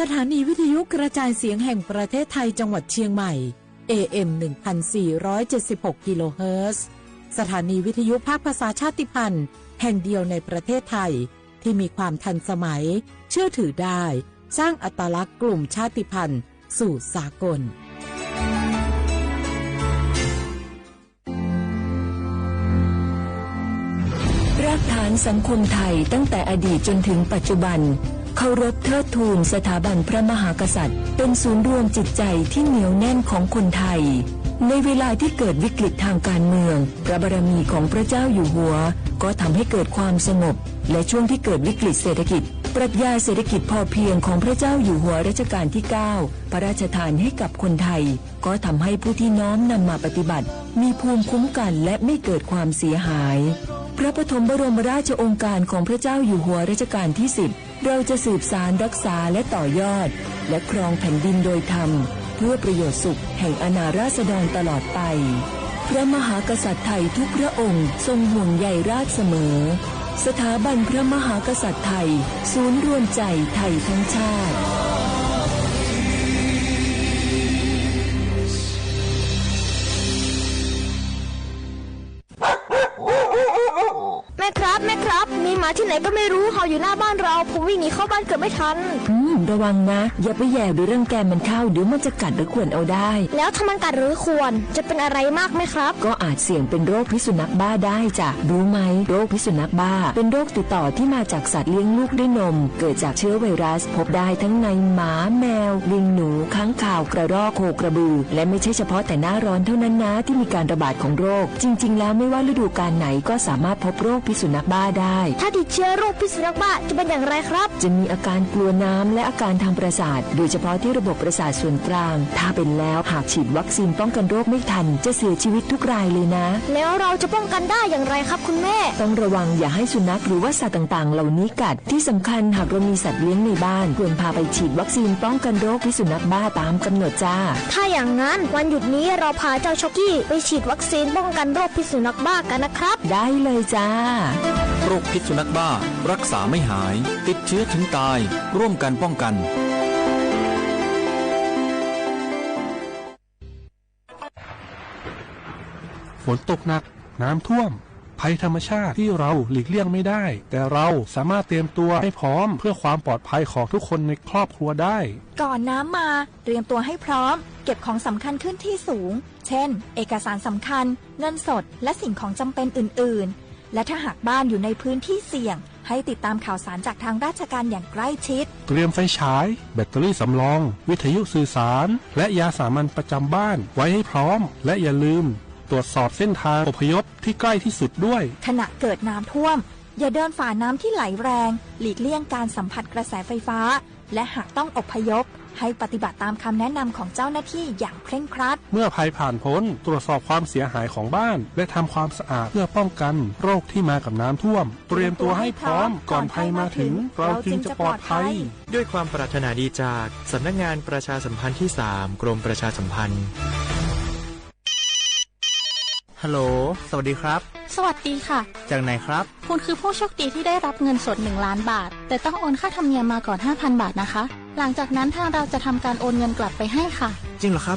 สถานีวิทยุกระจายเสียงแห่งประเทศไทยจังหวัดเชียงใหม่ AM 1476 กิโลเฮิรตซ์สถานีวิทยุภาคภาษาชาติพันธุ์แห่งเดียวในประเทศไทยที่มีความทันสมัยเชื่อถือได้สร้างอัตลักษณ์กลุ่มชาติพันธุ์สู่สากลรากฐานสังคมไทยตั้งแต่อดีตจนถึงปัจจุบันเคารพเทิดทูนสถาบันพระมหากษัตริย์เป็นศูนย์รวมจิตใจที่เหนียวแน่นของคนไทยในเวลาที่เกิดวิกฤตทางการเมืองพระบารมีของพระเจ้าอยู่หัวก็ทำให้เกิดความสงบและช่วงที่เกิดวิกฤตเศรษฐกิจปรัชญาเศรษฐกิจพอเพียงของพระเจ้าอยู่หัวรัชกาลที่ 9 พระราชทานให้กับคนไทยก็ทำให้ผู้ที่น้อมนำมาปฏิบัติมีภูมิคุ้มกันและไม่เกิดความเสียหายพระปฐมบรมราชโองการของพระเจ้าอยู่หัวรัชกาลที่ 10เราจะสืบสานรักษาและต่อยอดและครองแผ่นดินโดยธรรมเพื่อประโยชน์สุขแห่งอาณาราษฎรตลอดไปพระมหากษัตริย์ไทยทุกพระองค์ทรงห่วงใยราชเสมอสถาบันพระมหากษัตริย์ไทยศูนย์รวมใจไทยทั้งชาติแม่ครับมีหมาที่ไหนก็ไม่รู้เห่าอยู่หน้าบ้านเราผมวิ่งหนีเข้าบ้านเกือบไม่ทันระวังนะอย่าไปแย่หรือรังแกมันเข้าเดี๋ยวมันจะกัดหรือข่วนเอาได้แล้วถ้ามันกัดหรือข่วนจะเป็นอะไรมากไหมครับก็อาจเสี่ยงเป็นโรคพิษสุนัขบ้าได้จ้ะรู้ไหมโรคพิษสุนัขบ้าเป็นโรคติดต่อที่มาจากสัตว์เลี้ยงลูกด้วยนมเกิดจากเชื้อไวรัสพบได้ทั้งในหมาแมวลิงหนูค้างคาวกระรอกโคกระบือและไม่ใช่เฉพาะแต่หน้าร้อนเท่านั้นนะที่มีการระบาดของโรคจริงๆแล้วไม่ว่าฤดูกาลไหนก็สามารถพบโรคพิษสุนัขบ้าได้ถ้าติดเชื้อโรคพิษสุนัขบ้าจะเป็นอย่างไรครับจะมีอาการกลัวน้ำและอาการทางประสาทโดยเฉพาะที่ระบบประสาทส่วนกลางถ้าเป็นแล้วหากฉีดวัคซีนป้องกันโรคไม่ทันจะเสียชีวิตทุกรายเลยนะแล้วเราจะป้องกันได้อย่างไรครับคุณแม่ต้องระวังอย่าให้สุนัขหรือว่าสัตว์ต่างๆเหล่านี้กัดที่สำคัญหากเรามีสัตว์เลี้ยงในบ้านควรพาไปฉีดวัคซีนป้องกันโรคพิษสุนัขบ้าตามกำหนดจ้าถ้าอย่างนั้นวันหยุดนี้เราพาเจ้าช็อกกี้ไปฉีดวัคซีนป้องกันโรคพิษสุนัขบ้ากันนะครับได้เลยจ้าโรคพิษสุนัขบ้ารักษาไม่หายติดเชื้อถึงตายร่วมกันป้องกันฝนตกหนักน้ำท่วมภัยธรรมชาติที่เราหลีกเลี่ยงไม่ได้แต่เราสามารถเตรียมตัวให้พร้อมเพื่อความปลอดภัยของทุกคนในครอบครัวได้ก่อนน้ำมาเตรียมตัวให้พร้อมเก็บของสำคัญขึ้นที่สูงเช่นเอกสารสำคัญเงินสดและสิ่งของจำเป็นอื่นๆและถ้าหากบ้านอยู่ในพื้นที่เสี่ยงให้ติดตามข่าวสารจากทางราชการอย่างใกล้ชิดเตรียมไฟฉายแบตเตอรี่สำรองวิทยุสื่อสารและยาสามัญประจำบ้านไว้ให้พร้อมและอย่าลืมตรวจสอบเส้นทางอพยพที่ใกล้ที่สุดด้วยขณะเกิดน้ำท่วมอย่าเดินฝ่าน้ำที่ไหลแรงหลีกเลี่ยงการสัมผัสกระแสไฟฟ้าและหากต้องอพยพให้ปฏิบัติตามคำแนะนำของเจ้าหน้าที่อย่างเคร่งครัดเมื่อภัยผ่านพ้นตรวจสอบความเสียหายของบ้านและทำความสะอาดเพื่อป้องกันโรคที่มากับน้ำท่วมเตรียมตัวให้พร้อมก่อนภัยมาถึงเราจึงจะปลอดภัยด้วยความปรารถนาดีจากสำนักงานประชาสัมพันธ์ที่ 3 กรมประชาสัมพันธ์ฮัลโหลสวัสดีครับสวัสดีค่ะจากไหนครับคุณคือผู้โชคดีที่ได้รับเงินสด1 ล้านบาทแต่ต้องโอนค่าธรรมเนียมมาก่อน 5,000 บาทนะคะหลังจากนั้นทางเราจะทำการโอนเงินกลับไปให้ค่ะจริงเหรอครั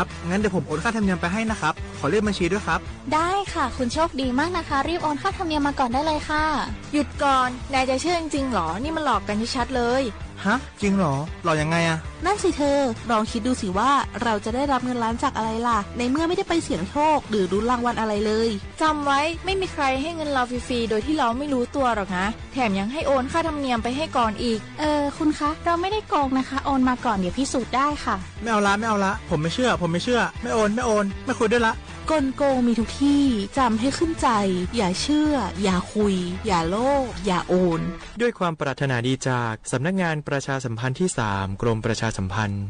บงั้นเดี๋ยวผมโอนค่าธรรมเนียมไปให้นะครับขอเลขบัญชีด้วยครับได้ค่ะคุณโชคดีมากนะคะรีบโอนค่าธรรมเนียมมาก่อนได้เลยค่ะหยุดก่อนนายจะเชื่อจริงๆหรอนี่มันหลอกกันชัดเลยฮะจริงเหรอหลอกยังไงอะนั่นสิเธอลองคิดดูสิว่าเราจะได้รับเงินล้านจากอะไรล่ะในเมื่อไม่ได้ไปเสี่ยงโชคหรือลุ้นรางวัลอะไรเลยจำไว้ไม่มีใครให้เงินเราฟรีๆโดยที่เราไม่รู้ตัวหรอกนะแถมยังให้โอนค่าธรรมเนียมไปให้ก่อนอีกคุณคะเราไม่ได้โกงนะคะโอนมาก่อนเดี๋ยวพิสูจน์ได้ค่ะไม่เอาละผมไม่เชื่อไม่โอนไม่คุยด้วยละกลโกงมีทุกที่จำให้ขึ้นใจอย่าเชื่ออย่าคุยอย่าโลภอย่าโอนด้วยความปรารถนาดีจากสำนักงานประชาสัมพันธ์ที่ 3 กรมประชาสัมพันธ์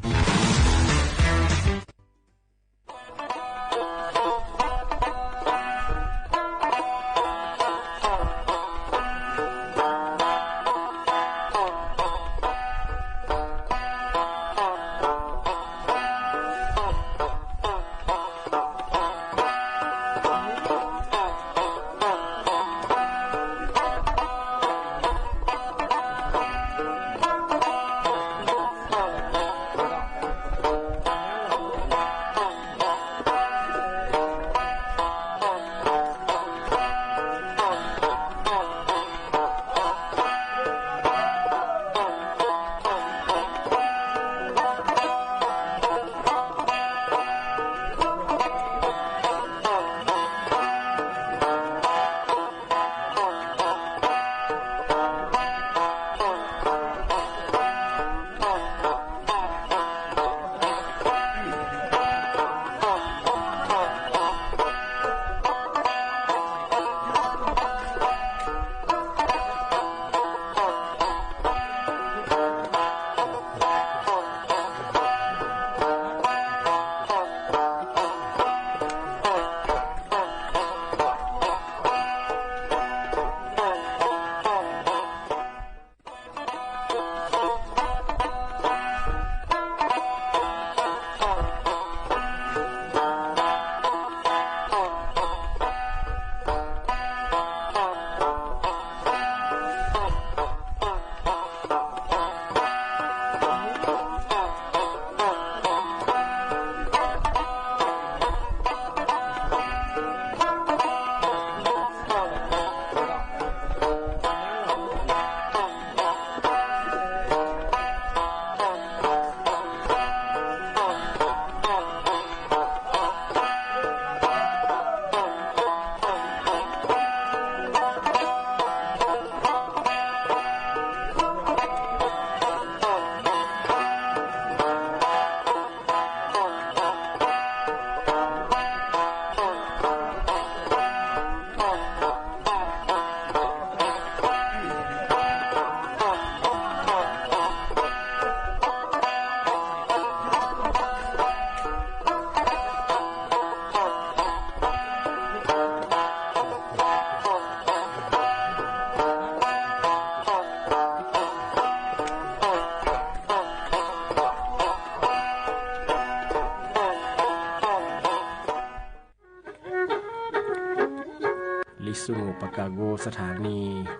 ปากาโกสถานี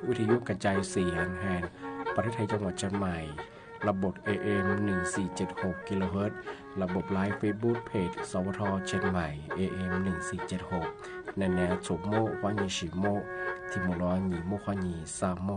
วิทยุกระจายเสียงแห่งประเทศไทยจังหวัดเชียงใหม่ระบบ AM 1476 กิโลเฮิรตซ์ระบบไลฟ์เฟซบุ๊กเพจสวทเชียงใหม่ AM 1476แนวฉบโมฮวานีชิโมทิมร้อยหนีโมฮวานีซาโม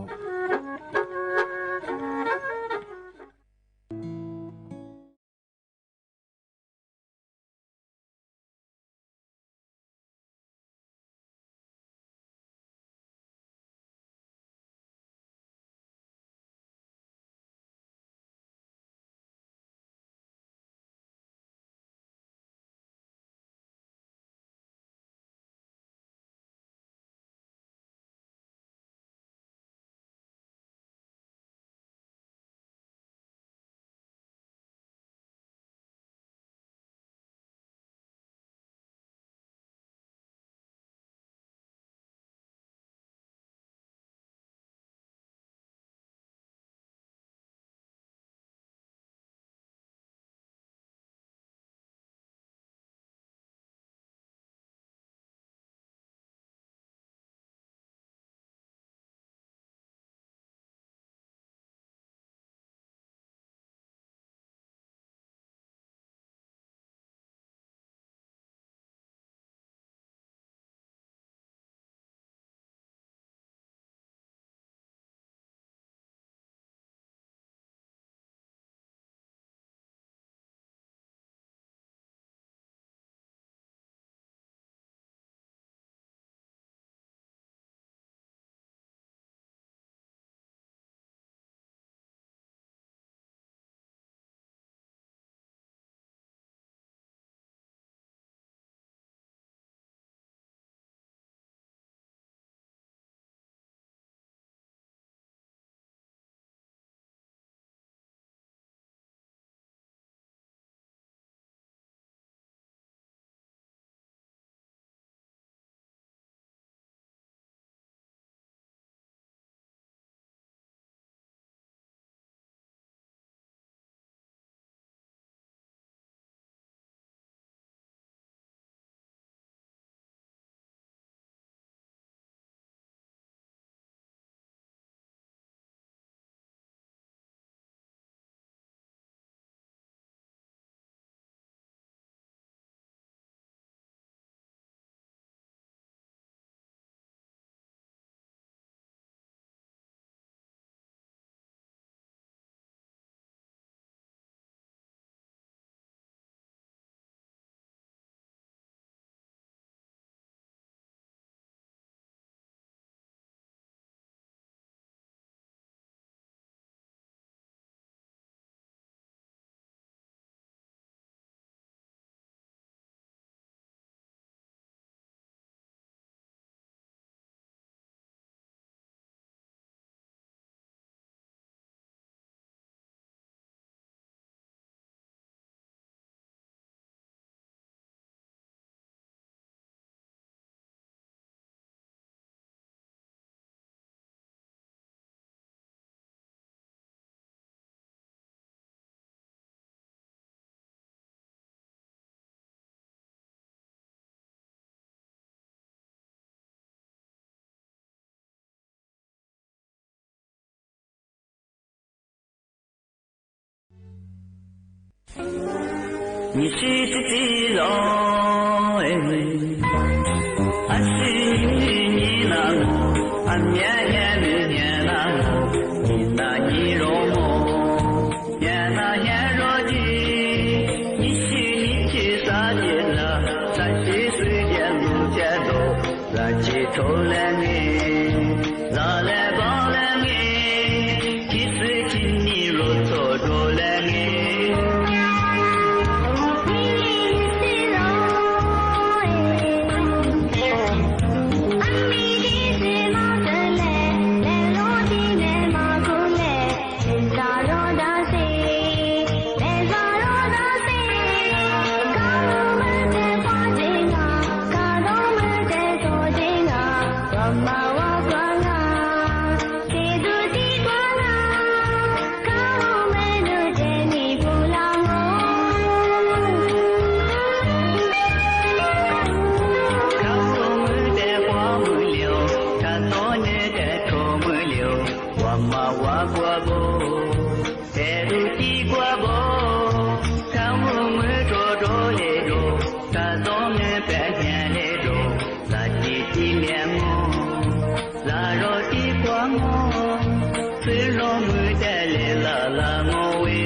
你是自己人，俺是你那我，俺年年的年那我，你那你容我，年那年若的，你是你去啥的了？30岁的路街头，咱去头来你，咱来帮来你，几岁今你若做着来你。ma wa gwa bo te du ti gwa bo tham mu mwe do do le do ta do me pe nyan le do sa ti ti myan mo la ro ti kwa mo se ro mu de le la la mo we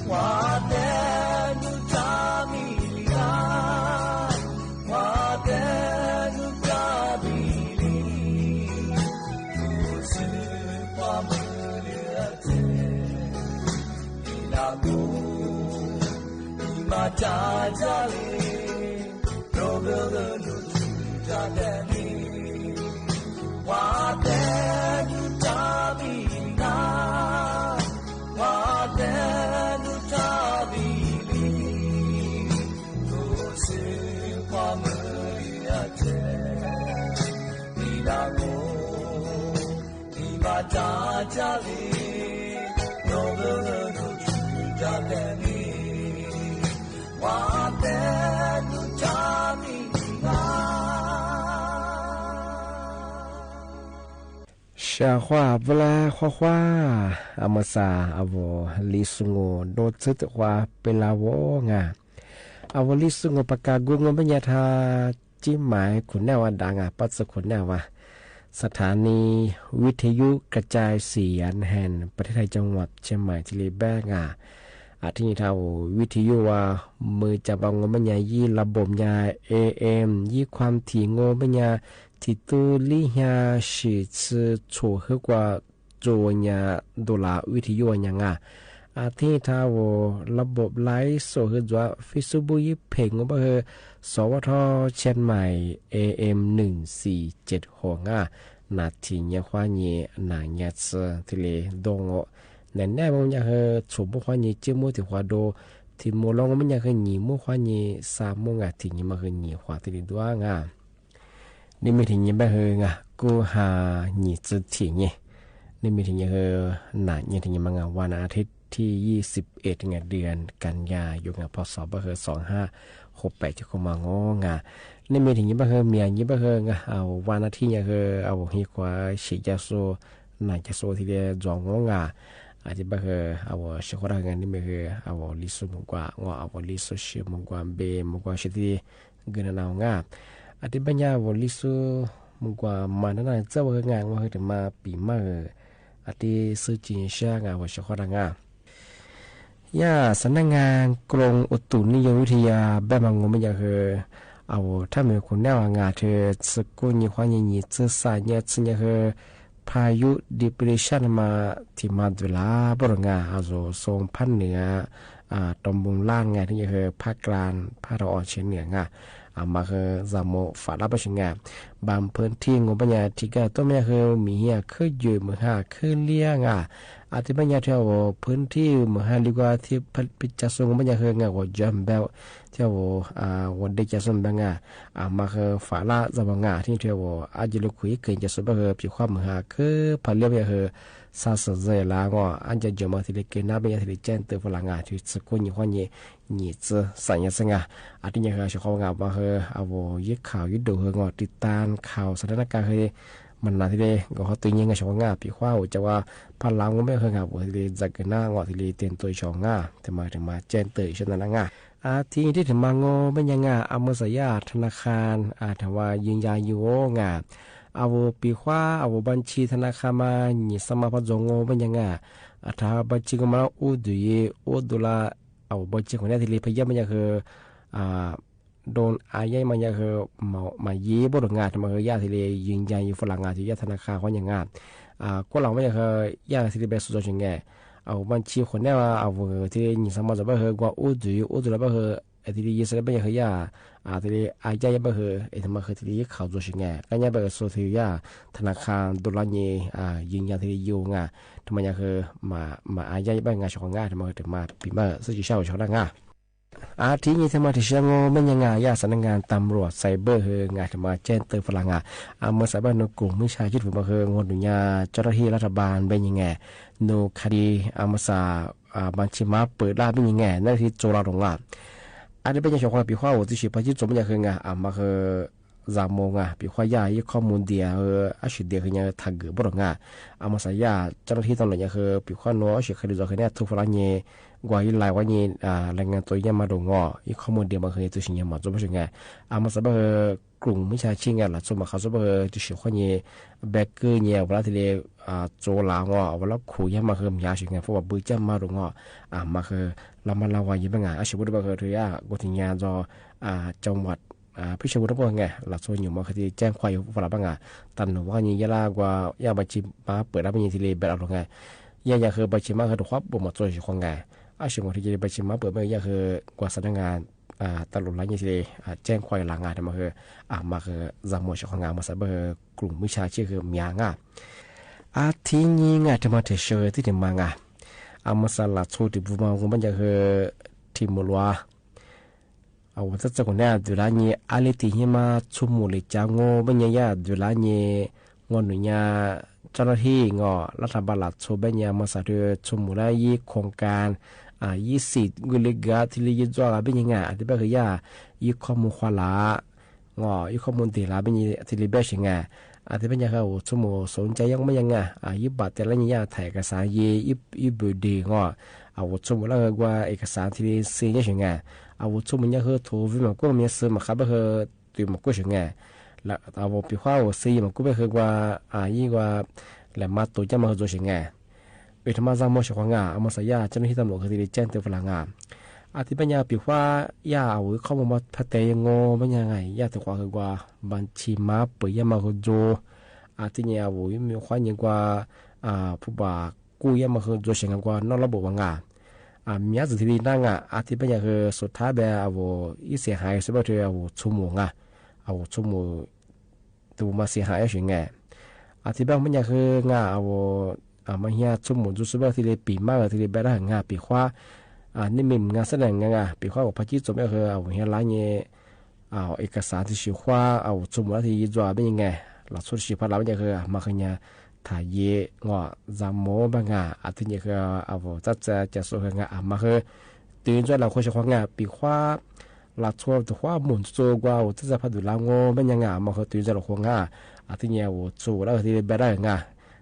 Wa de nu ta ชาว่าเวลาว่าอามาซาอาวลิสุงโอโดดซึตว่าเปลาวงาอาวลิสุงโอปากากุงปัญญาทาจิหมายขุนแนวดังปัสขุนแนวสถานีวิทยุกระจายเสียงแห่งประเทศไทยจังหวัดเชียงใหม่ที่แบงอาทินี้เท่าวิทยุว่ามือจับงปัญญายี่ระบบยา AM ยี่ความถี่งปัญญาที่ตัวลิฮาสิชื่อชัวร์กว่าโจญาดูลาวิทยุยังอาทินี้เท่าระบบไลฟ์สดคือว่าฟิสุบุยเพลงว่าสวทเชียงใหม่ AM 1476นาทีเนี่ยควานี่นางยัดเสที่เลดงแน่แน่มันยังฉุบควานี่จิ้มมือที่หัวโดที่มือลงมันยังหนีมือควานี่สามมือที่นี่มันหนีหัวที่เลดวงนี่ไม่ถึงยังแบบกูหาหนีจุดที่นี่ไม่ถึงยังหนาเนี่ยถึงยังมันวันอาทิตย์ที่21เดือนกันยายนพศ2568จะเข้ามางนี่มีถึงยี่บ้าเมียยี่บ้าเอาวันอาทิตย์เนี่ยเอาฮีกว่าสิจะโซน่าจะโซที่เดียจองอาจจะบ้าเอาเชื่อว่านี่ไม่เอาลิสุมกว่าเอาลิสุชิมกว่าเบมกว่าสิที่เงินเอาอาจจะบ้านยาลิสุมกว่ามันนั่นเจ้าว่างานว่าจะมาปีมาอาจจะซื้อจีนเชื่อว่าเชื่อว่าย่าสำนักงานกรมอุตุนิยมวิทยาแบบมังงมันยังเอาถ้ามีคนแนวงานเธอสกุลยี่ห้อนี้จะสายเนี่ยจะเนี่ยพายุ depression มาที่มาดูแลบริงาเอาทรงพันเหนือตำบลล่างไงที่เนี่ยภาคกลางภาคตะวันออกเฉียงเหนือมาจามฝาลาบชิงบางพื้นที่งบปัญญาที่ก็ต้องมีมีคืออยู่มือคือเลี้ยงอาทิตย์ปัญญาเที่ยวพื้นที่มือดีกว่าที่พิจารณาปัญญาว่าจัมเบลเที่ยววันเด็กจะสมบังมาฝาลาจามที่เที่ยวอาจจะลุกคุยเกินจะสมบังผิวความมือคือผลิตปัญญาซาสเซลางอันจะจมาที่เล็กน้าปัญญาที่เจนเตอร์ฝรั่งที่สกุลยี่ห้อนี้นี่จะสัญญาสังอาทิตย์นี้ชาวว่าเอายึดข่าวยึดดูติดตามข่าวสถานการณ์มันนาทีเดียก็เขาตีเงี้ยชาวที่ข้าวจะว่าพันล้านก็ไม่เคยที่เดียจากหน้ที่เดียเตียนตัวชาวถึงมาเจนเตอร์เช่นนั้นทีที่ถึงมาเป็นยังอาเมสยาธนาคารถือว่ายิงยาอยู่เอาปีขว้าเอาบัญชีธนาคารมาหนีสมาพัฒน์จงเป็นยังถ้าบัญชีก็มาอุดละเอาบัญชีของเนี่ยที่เรียกพยายามมันยังโดนอายัยมันยังมาเย่บริงานมาญาติที่เรียยิงยาอยู่ฝรั่งที่ญาติธนาคารเขาอย่างก็เราไม่ยังญาติที่เรียแบบสุดยอดไงเอาบัญชีคนเนี่ยเอาที่หนีสมาจะไปกว่าอุดละไปที่เรียสละไปยังที่เรียอายัยไปที่มาที่เรียข่าวตัวชิงก็ยังไปสุดที่ธนาคารโดนละเนี่ยยิงยาที่เรียอยู่ทำไมยังมาอายัยไปงานชาวงานทำไมถึงมาปีมาซื้อจีเช่าชาวงานทีนี้ทำไมที่เชียงเป็นยังไงสำนักงานตำรวจไซเบอร์งานทำมาแจ้งเตือนฝรั่งเมื่อสายบ้านนกลุ่มมิชาชีพมางดดุญาเจ้าหน้าที่รัฐบาลเป็นยังไงโนคดีเมื่อสาบัญชีมาเปิดล่าเป็นยังไงนั่นที่โจรลงอันนี้เป็นยังไงความผิดข้อหัวที่ชีพที่จบเป็นยังไงมาจามงปีข้อยายี่ข้อมูลเดียอาชีพเดียคือยังทักเกือบบ่งมาสายเจ้าหน้าที่ตำรวจยังปีข้อน้อยอาชีพคดีจอคือเนี่ยทุกฝรั่งเนี่ยกว่าอีหลายวันนี้แรงงานตัวยังมาดงอีข้อมูลเดียมาเคยตัวสิ่งยังมาจบเป็นยังไงมาสายกลุ่มมิชาชีพหลักสมบัติเขาสมบัติตัวสิ่งข้อนี้แบกเกอร์เนี่ยเวลาที่เรียโจลางเวลาขู่ยังมาเคยมีอาชีพไงเพราะว่าบื้อจ้ามาดงมาเคยเรามาลาวายี่เป็นไงอาชีพบุตรมาเคยถือกติญาจอจังหวัดพิชบุตรพวกไงหลักส่วนอยู่มาคดีแจ้งความอยู่ฝรั่งบ้างตันหนูว่านี่ยาลากว่ายาบัญชีมาเปิดรับเป็นที่เรียแบบอะไรไงยาคือบัญชีมาคือถูกครอบบุ๋มมาตัวสิ่งของไงอาชีพของที่จะบัญชีมาเปิดไม่ยาคือกว่าสำนักงาน ตลอดหลายอย่างที่แจ้งควายหลังงานมาคือมาคือจำหมดของงานมาสับกลุ่มวิชาชื่อคือมีงาทีนี้งานจะมาเทเชอร์ที่จะมางามาสลัดโชติบุมาคงมันจะคือทีมลัวเอาวัตถุคนนี้ดูแลเนี่ยอะไรที่เฮียมาชุมมุลิจางโง่เป็นยังไงดูแลเนี่ยงอนหนุ่ยเจ้าหน้าที่งอรัฐบาลหลักโชว์เป็นยังมาสะดือชุมมุลิยี่โครงการ20กุลิกาที่ลีจวาเป็นยังไงที่เป็นคืยี่ข้อมูลขวาละยี่ข้อมูลตีละเป็นยังที่ลีเบชยังไงที่เป็นยังไงชุมมุสนใจยังไม่ยังไงยี่บัตรแต่ละยังถ่ายเอกสารยี่บุดีชุมมุแล้วว่าเอกสารที่ลีเสียยังไงชุมมุยังคือถูกวิมก็มีสื่อมาครับก็คือตัวมันก็ยังไงแล้วปีข้าวซีมันก็ไม่คือว่ายี่ว่าแล้วมาตัวจะมา做ยังไงธรรมะจำมอชของงามาสายาเจ้าหน้าที่ตำรวจคดีแจ้งเตือนฝรั่งงาที่ปัญญาปีว่าย่าเข้ามาพัฒนายังงอเป็นยังไงย่าตัวคือว่าบัญชีมาเปิดย่ามาคือโจที่เนี่ยมีความยังว่าผู้บ่ากู้ย่ามาคือโจเสียงกว่านอกระบบว่างามีอะไรที่ดีนั่งที่ปัญญาคือสุดท้ายแบบอีเสียหายสำหรับเธอชั่วโมงชั่วโมงตัวมาเสียหายอย่างไงที่ปัญญาคืองามาเฮียชุมหมุนจุดสุบที่เลยปีมากที่เลยแบบงาปีขวานี่มีงานแสดงงาปีขวากับพระจิตจบก็คือเฮียร้านเนี่ยเอกสารที่ชิวขวาชุมหมุนที่ยี่จัวเป็นยังไงหลักสุดชิวพระเราเนี่ยคือมาเฮียถ่ายงอจำโมบางที่เนี่ยคือจะสุดงามาคือตื่นจนเราคนชอบงาปีขวาหลักชัวตัวขวาหมุนโจกว่าจะพัดดูลางอเป็นยังไงมาคือตื่นจนเราคนงาที่เนี่ยชัวแล้วที่เลยแบบงา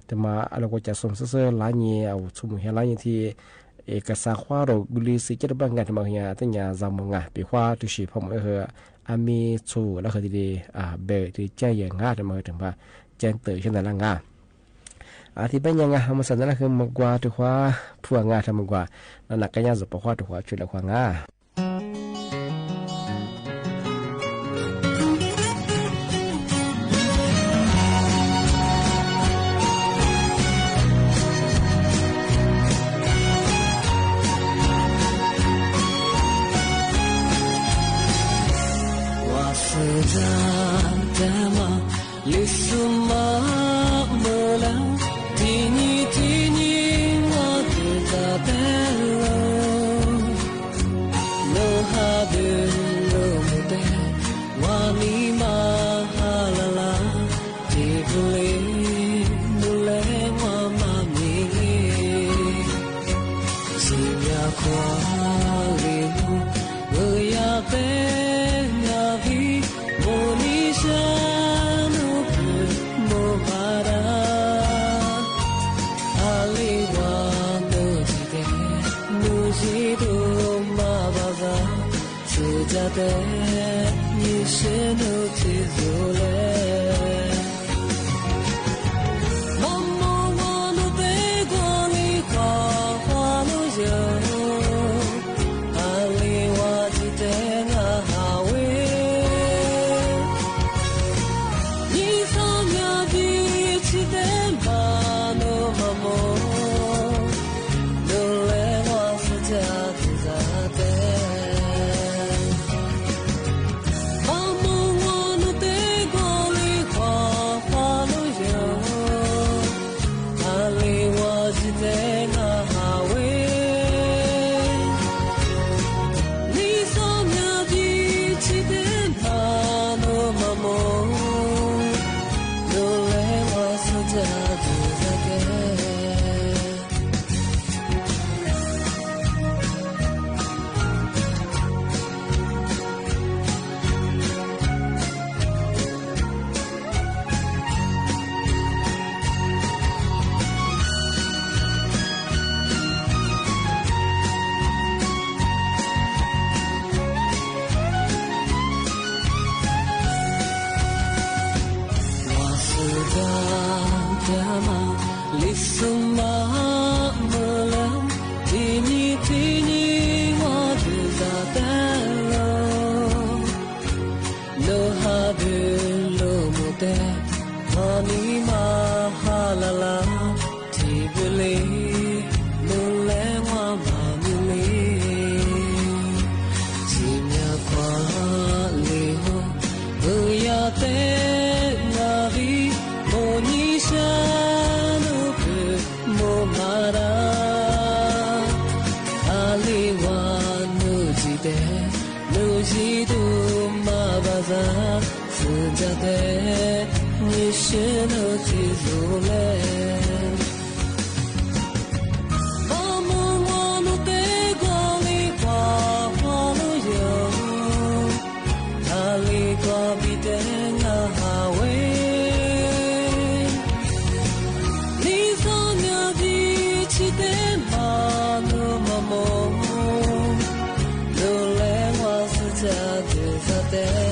แต่มาเราก็จะส่งเสื้อลายเนี่ยชุมเห็นลายเนี่ยที่เอกสารขวาเราบุรีสิจะได้บางงานที่มาเนี่ยที่เนี่ยจำบางงานปีขวาที่ชีพผมก็คือมีชูแล้วคือที่เบอร์ที่แจ้งอย่างง่ายที่มาถึงว่าแจ้งเตือนเช่นนั้นงานที่เป็นยังไงมันสัญลักษณ์คือมากกว่าที่ว่าผู้งานทำมากกว่านั่นแหละก็ยังจะบอกว่าที่ว่าช่วยเหลือความง่ายMama, လူရှိသူမှာပါစားစကြတဲ့မြေရှင်တို့စီဆိုလဲဘာမဝလို့တဲ့ကောလေးကွာဘာလို့ရောဒါလေးကွာပြီးတဲ့ငါဟာဝေးနေစောမြပြီးချစ်တဲ့မာလို့မမောလို့လဲဝါစကြတဲ့စတဲ့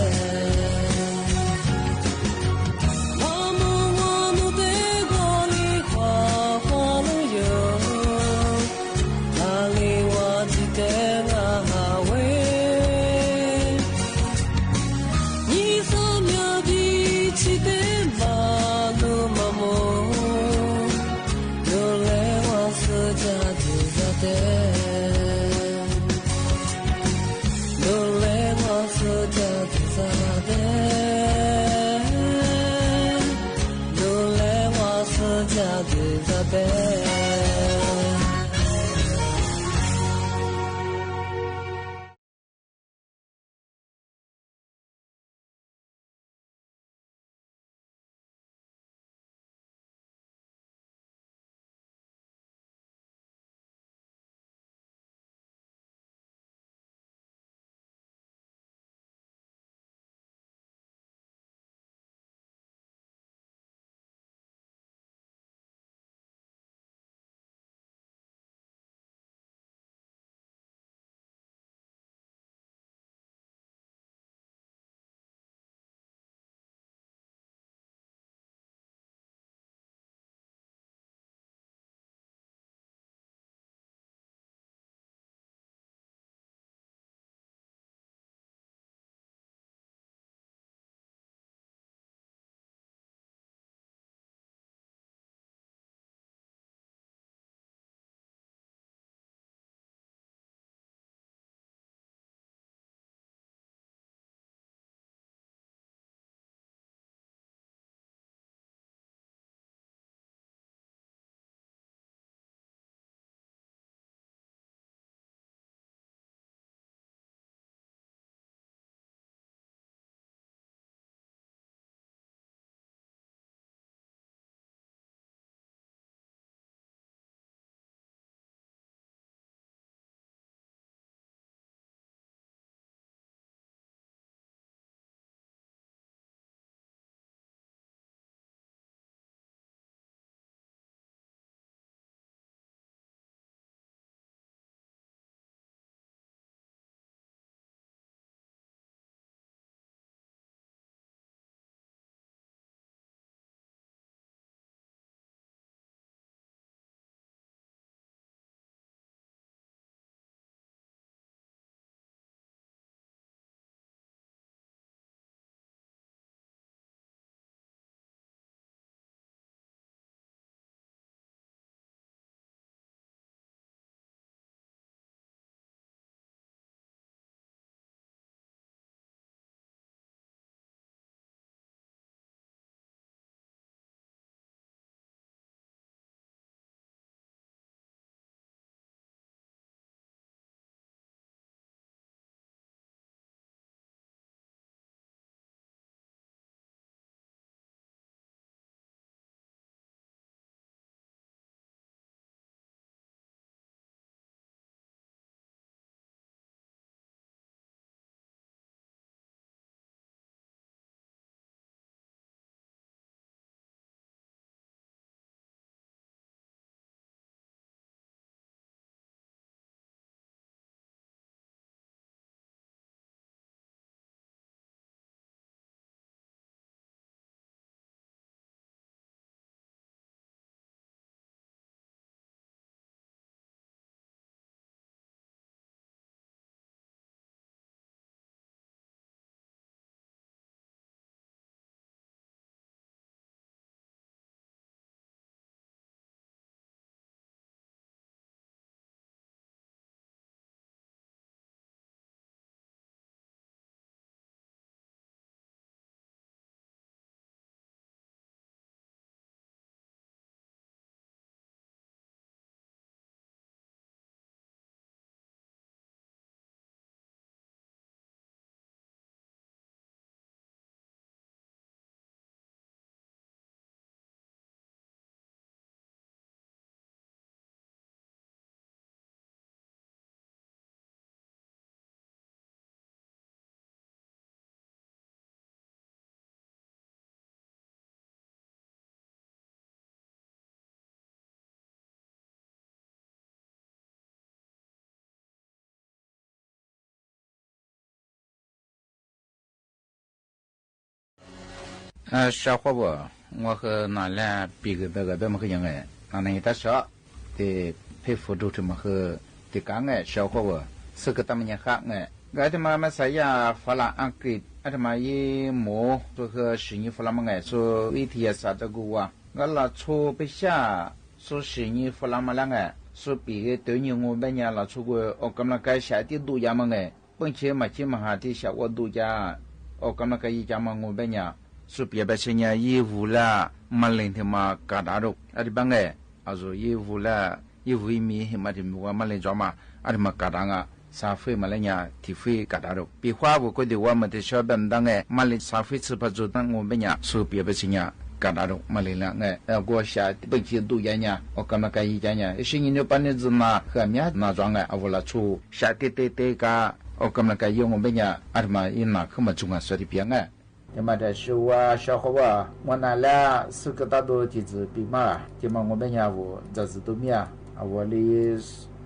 小伙不，我和那俩比个那个怎么个样哎？那你他说的佩服住这么和的刚哎，小伙不是个他们也好哎。我他妈啥呀？发了安给，他妈一摸这个生意发了么哎？说一天啥这个哇？我拿出不下，说生意发了么了哎？说比个对你我半年拿出个，我刚那个下的度假么哎？本钱嘛起码还得下我度假，我刚那个一家嘛我半年。说别把钱呀，义务了，马林他妈搞大肉，阿里帮哎，啊说义务了，义务一米嘛的我马林抓嘛，阿里嘛搞大啊，沙费嘛来呀，提费搞大肉，比花我觉得我们的小本当哎，马林沙费吃不住，但我们呀，说别把钱呀，搞大肉，马林了哎，我下本钱都人呀，我干嘛干一家呀，是人家把你子嘛和面那装哎，啊我了出下对个，我干嘛干用我们呀，阿里嘛一拿去嘛中啊说的别哎。他妈的说啊，小伙吧，我拿了4个大多几只比嘛，他妈我们家我这是都咩啊？我哩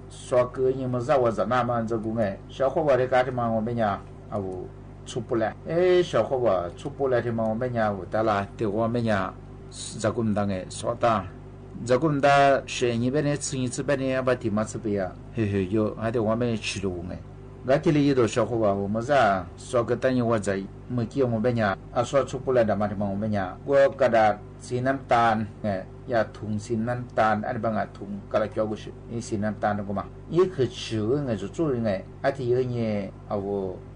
说个你们啥我在那嘛这个哎，小伙吧的干的嘛我们家我出不来，哎，小伙吧出不来的嘛我们家我得了，对我们家这个么当哎说的，这个么的生意边的吃一次边的把地嘛吃不呀，嘿嘿有还得我们吃了哎。我这里有多小伙吧，我们是说个等于我在没见我们家，说出不来的嘛的嘛我们家，我กระดาษสีน้ำตาลยาถุงสีน้ำตาลอะไรบางอ่ะถุงกระดาษจ่อกุชนี่สีน้ำตาลก็มาอีกคือชื่อไงจะ做ไงอาทิตย์นี้เอา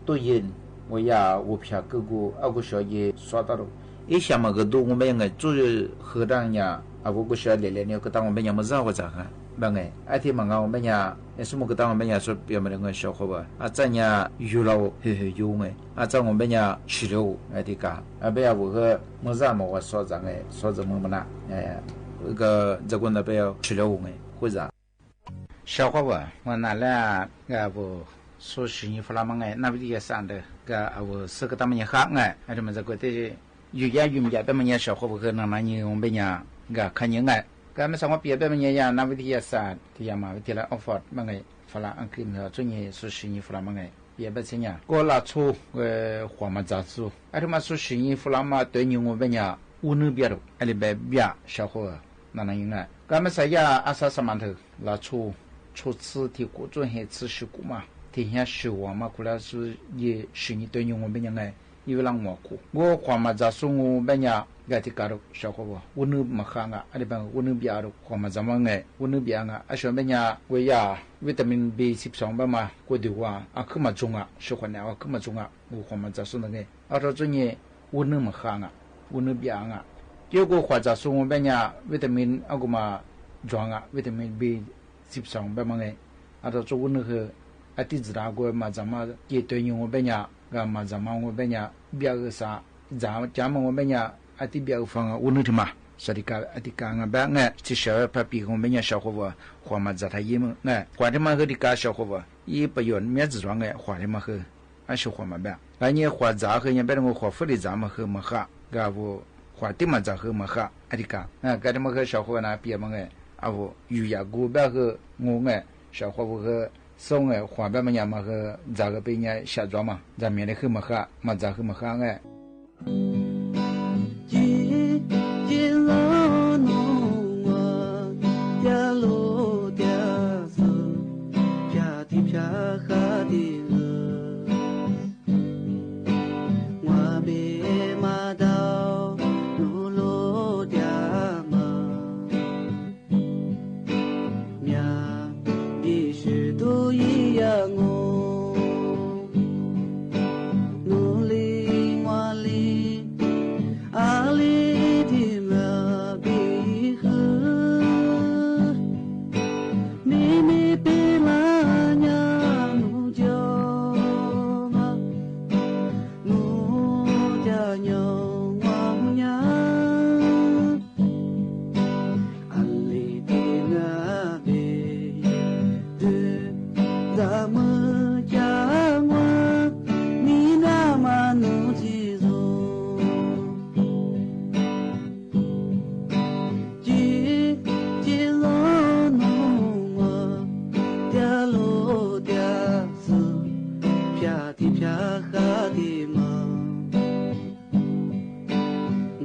ตัวเย็น我呀我票个个个小爷刷到了一下嘛个多我们ไง做河当呀我个小连连个当我们呀么知道我咋哈บางไงอาทิตย์มัน我们呀สมมุติก็ต้อง我们呀说别么个小伙吧咱呀有了嘿有ไง咱我们呀吃了这个不要我个么子嘛我说这个说这么那这个这个那不要吃了ไง或者小伙吧我拿了我说生意不那么ไง那不也上的我是个他们也好ไง这么这个的有呀有呀别么呀小伙吧那你我们呀看你ไงก็ไม่สามารถเปลี่ยนไปมันยังนักวิทยาศาสตร์ที่มาวิทยาลัยออกฟอร์ดมั้งไงฝรั่งอังกฤษเหรอจุดนี้สุชินีฝรั่งมั้งไงเปลี่ยนไปเสียเนี่ยก็ล่าสุดหัวมาจัดสู้ไอ้ที่มาสุชินีฝรั่งมาตัวนี้งงไปเนี่ยอุ่นเบียร์อะไรแบบเบียร์ชาวหัวนั่นยังไงก็ไม่ใช่ยาอาสาสมัครล่าสุดชุดสื่อที่กูจะเห็นสื่อสิกูมาที่เห็นสิว่ามาคุยสุดยี่ชินีตัวนี้งงไปยังไงอยู่หลังหมอกูก็หัวมาจัดสู้งงไปเนี่ยก็ที่การชาวหัวอุ่นมาข้างอะไรบางอุ่นเบียร์หัวมาจำว่าไงอุ่นเบียร์ไอ้ส่วนเป็นยาวิยาวิตามิน B12 บ้างมาก็ดีว่าขึ้นมาจงสุขภาพขึ้นมาจงหัวมาจะสู้นั่นไงเราจุดนี้อุ่นมาข้างอุ่นเบียร์เกี่ยวกับหัวจะสู้เป็นยาวิตามินก็มาจงวิตามิน B12 บ้างไงเราจุดอุ่นคืออาทิตย์ละก็มาจำว่าเกี่ยวกับยังเป็นยาก็มาจำว่าเป็นยาเบียร์ซ่าจำว่าเป็นยาอาทิตย์เบียร์ฟังอุ่นที่มาสวัสดีครับอาทิตย์กลางแบบไงที่เช้าพระปีของเป็นยาชาวหัวหัวมาจัดให้ยิ้มไงหัวที่มาคือที่กาชาวหัวยี่ประโยชน์เมียจะร้องไงหัวที่มาคือไอ้ชาวหัวมาแบบแล้วเนี่ยหัวจ่าคือยังเป็นหัวฟื้นจ่ามาคือมาค่ะกับหัวที่มาจ่าคือมาค่ะอาทิตย์กลางก็ที่มาคือชาวหัวน่ะเปียมาไงอยู่อยากกูแบบคืองงไงชาวหัวคือส่งไงหัวแบบมันยังมาคือจ่าก็เป็นยังชาจ่ามาจ่าเมียนี่คือมาค่ะมาจ่าคือมาค่ะไง我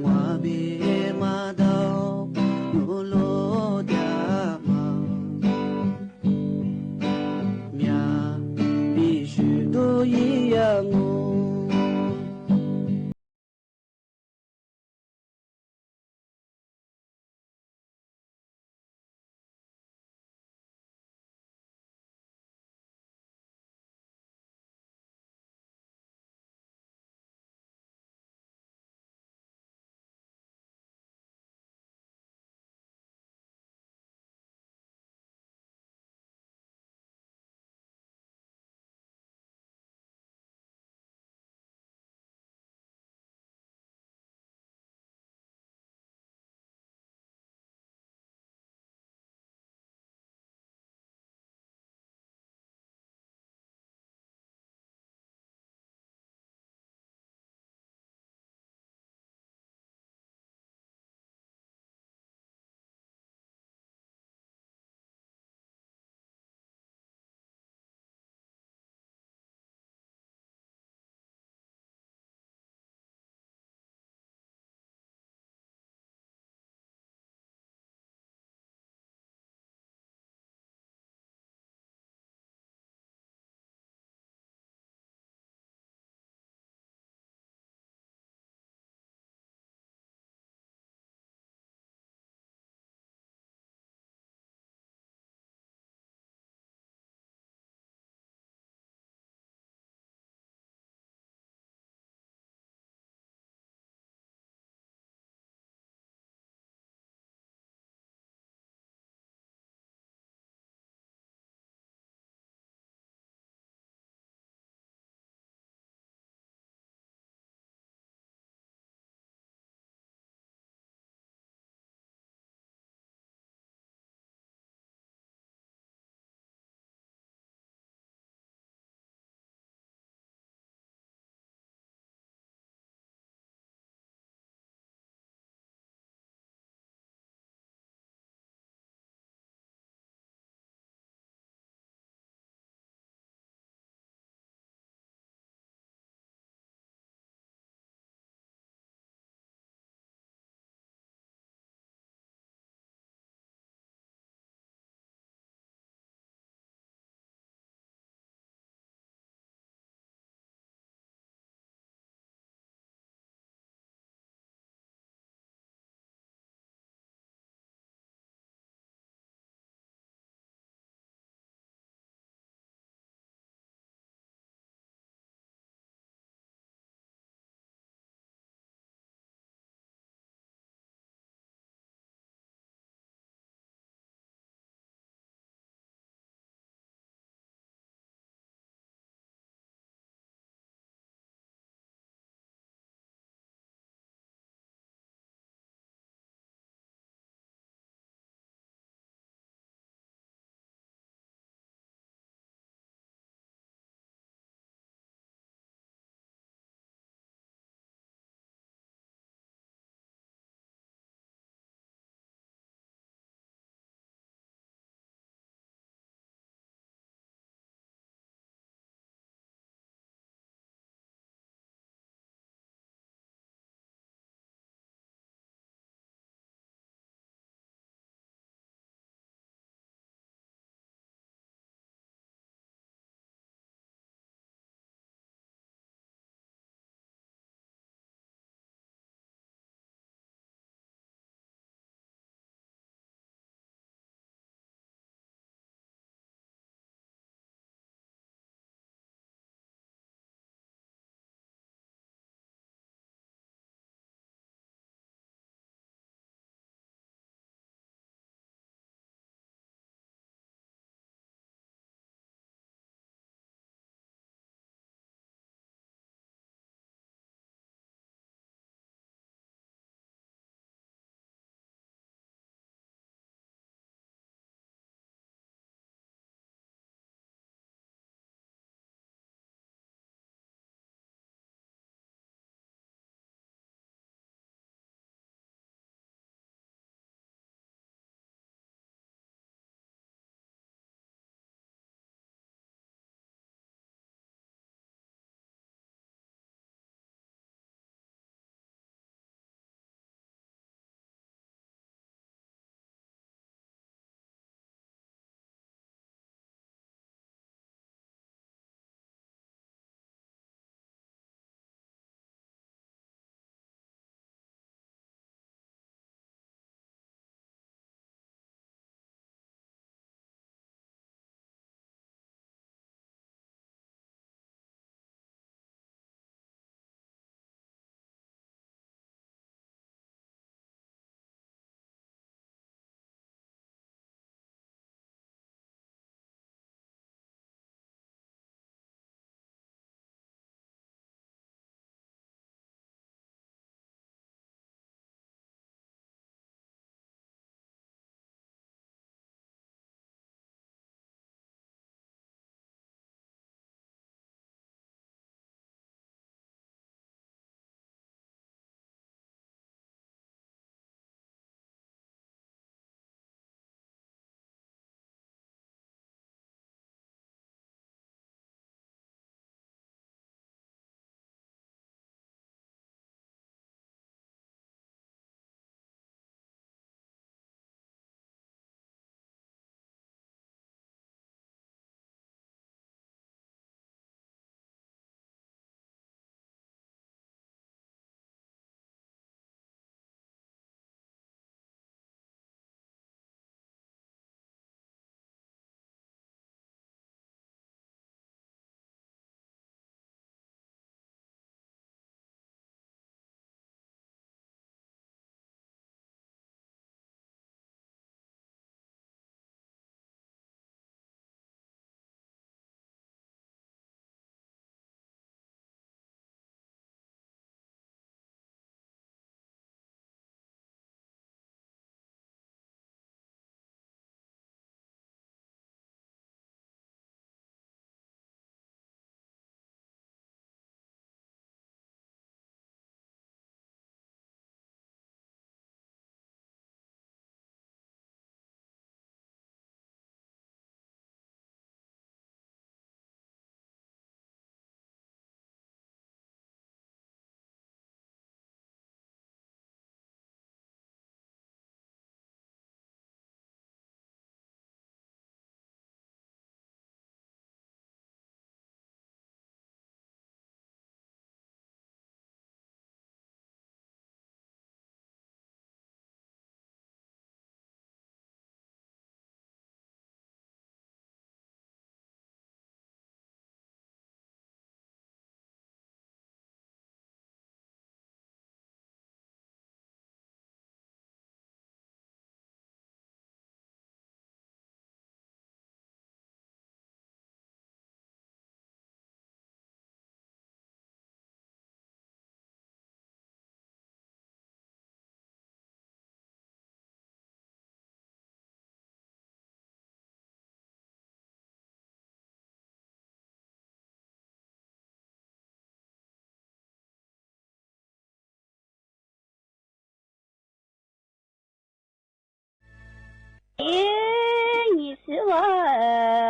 你是我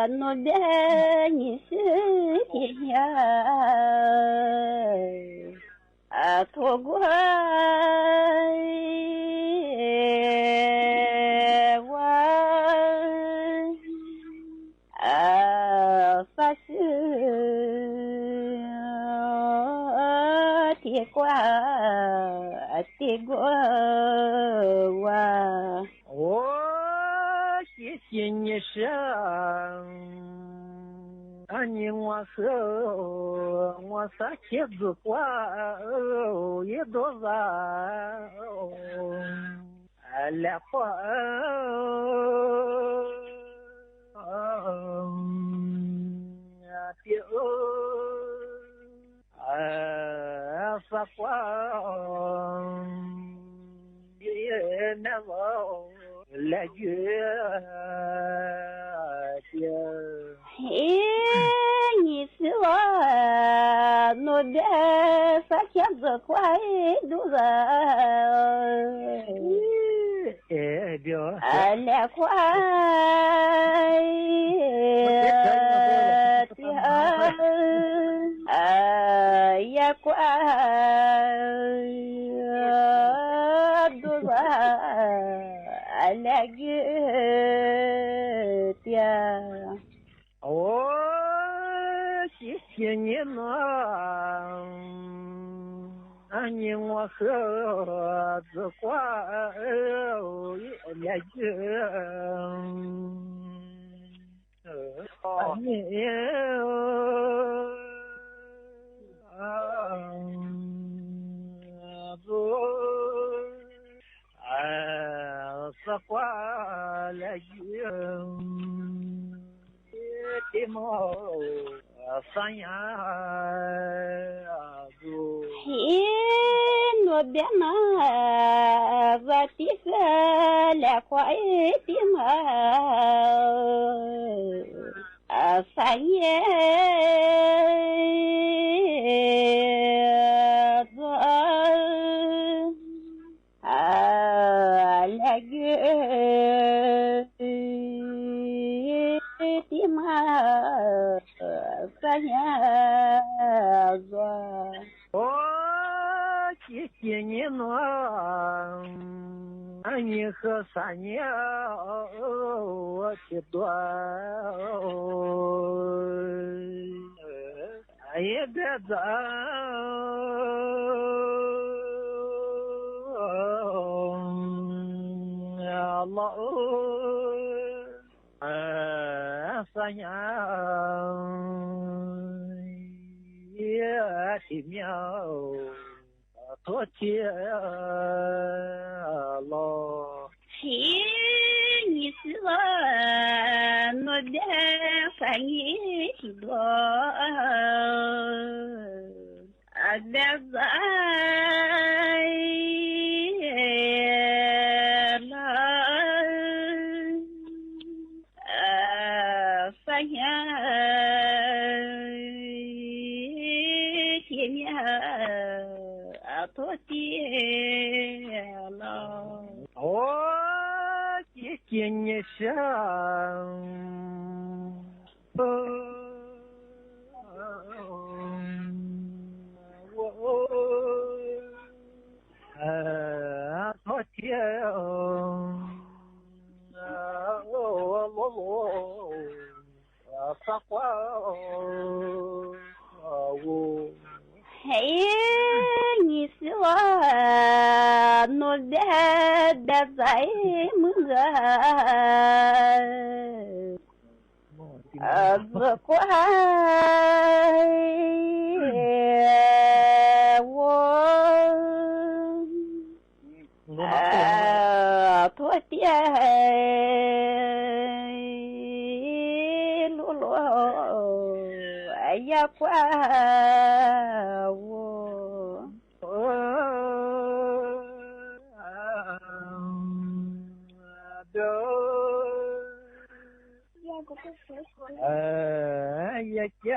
努的，你是天下错过我发誓铁挂我谢谢你生你我和我撒茄子花也多少来花撒花也难忘来月你是我努的撒茄子花都是来花也花都是来月我谢谢你们你我和子花也来月你子花来月的毛三呀子我别拿我的个来花的毛三呀子来月的毛三呀子我谢谢你们你和三年我去多也别走老三年也奇妙多天老你是我努的反应许多别在三呀前面多天了我谢谢你生我多天撒花我你是我努的在梦子花我多天也怪我也讲